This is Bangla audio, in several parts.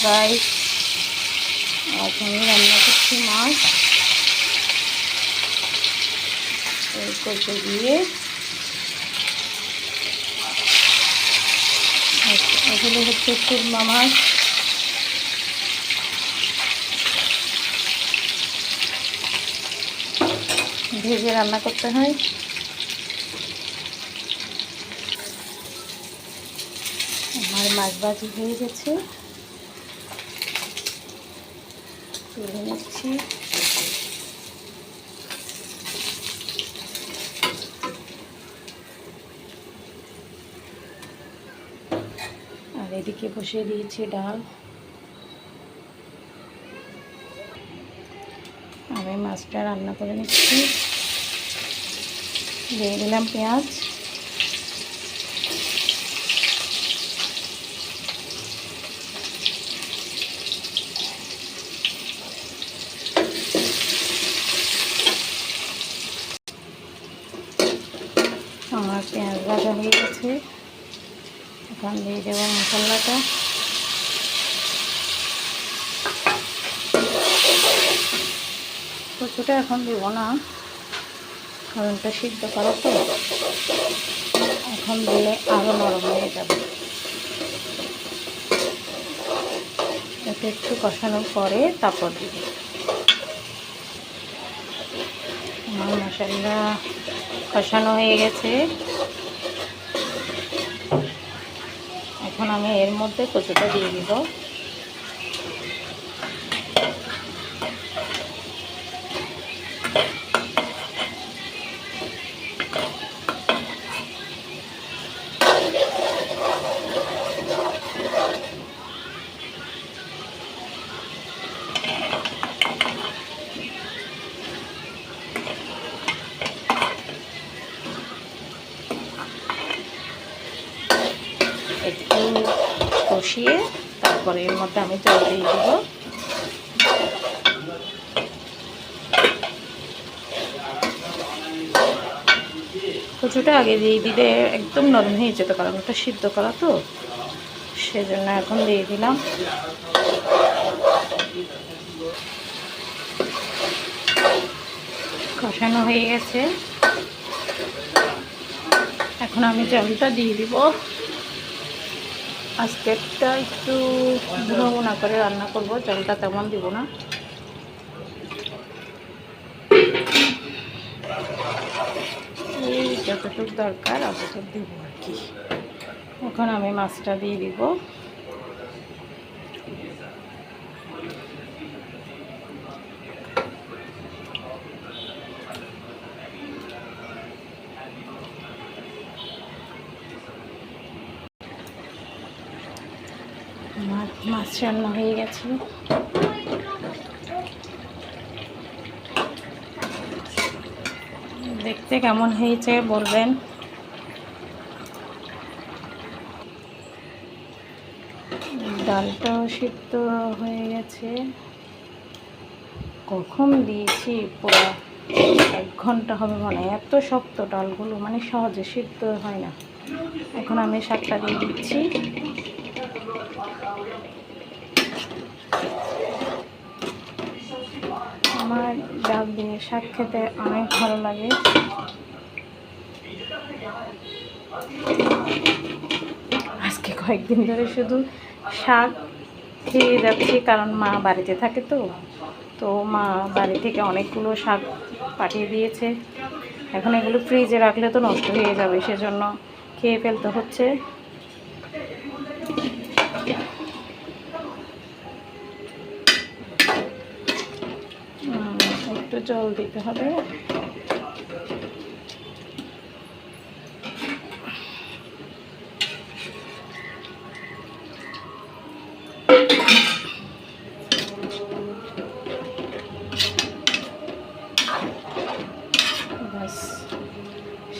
গাইস, আজ আমি রান্না করছি মাছ কচু দিয়ে। এগুলো হচ্ছে সুরমা মাছ। ভেজে রান্না করতে হয়। আমার মাছ ভাজি হয়ে গেছে, তুলে নিচ্ছি। আর এদিকে বসিয়ে দিয়েছি ডাল। আমি মাছটা রান্না করে নিচ্ছি। দিয়ে দিলাম পেঁয়াজ। আমার পেঁয়াজ ভাজা হয়ে গেছে, এখন দিয়ে দেবো মশলাটা। কচুটা এখন দেব না, কারণ এটা সিদ্ধ করা তো, এখন দিলে আরও নরম হয়ে যাবে। এটা একটু কষানোর পরে তারপর দিব। আমার মশলা কষানো হয়ে গেছে, এখন আমি এর মধ্যে কচুটা দিয়ে দিব। একটু কষিয়ে তারপরে এর মধ্যে আমি জল দিয়ে দেব। কচুটা আগে দিয়ে দিলে একদম নরম হয়ে যেত, কারণ ওটা সিদ্ধ করা তো, সেজন্য এখন দিয়ে দিলাম। কষানো হয়ে গেছে, এখন আমি জলটা দিয়ে দিব। আজকেরটা একটু ভুনা করে রান্না করব, জলটা তেমন দিব না। এই যতটুকু দরকার অতটুকু দিব আর কি। এখন আমি মাছটা দিয়ে দিব। আমার মাছ রান্না হয়ে গেছে। দেখতে কেমন হয়েছে বলবেন। ডালটাও সিদ্ধ হয়ে গেছে। কখন দিয়েছি, পুরো 1 ঘন্টা হবে মানে। এত শক্ত ডালগুলো, মানে সহজে সিদ্ধ হয় না। এখন আমি শাকটা দিয়ে দিচ্ছি। আমার ডাল দিয়ে শাক খেতে অনেক ভালো লাগে। আজকে কয়েকদিন ধরে শুধু শাক খেয়ে যাচ্ছি, কারণ মা বাড়িতে থাকে তো মা বাড়ি থেকে অনেকগুলো শাক পাঠিয়ে দিয়েছে। এখন এগুলো ফ্রিজে রাখলে তো নষ্ট হয়ে যাবে, সেজন্য খেয়ে ফেলতে হচ্ছে। একটু জল দিতে হবে।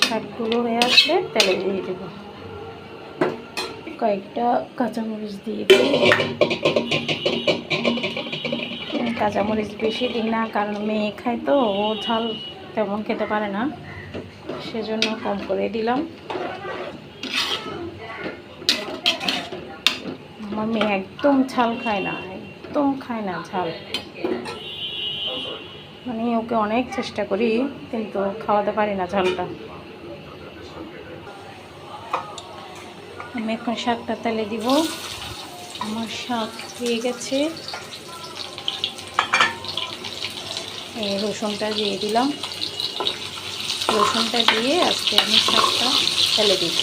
শাকগুলো হয়ে আসলে তেলে দিয়ে দেবো। কয়েকটা কাঁচামরিচ দিয়ে দিই। কাঁচামরিচ বেশি দিই না, কারণ মেয়ে খায় তো, ও ঝাল তেমন খেতে পারে না, সেজন্য কম করে দিলাম। আমার মেয়ে একদম ঝাল খায় না, একদম খায় না ঝাল। মানে ওকে অনেক চেষ্টা করি কিন্তু খাওয়াতে পারি না ঝালটা। আমি এখন শাকটা তেলে দিব। আমার শাক হয়ে গেছে, এই রসুনটা দিয়ে দিলাম। রসুনটা দিয়ে আজকে আমি শাকটা তেলে দিব।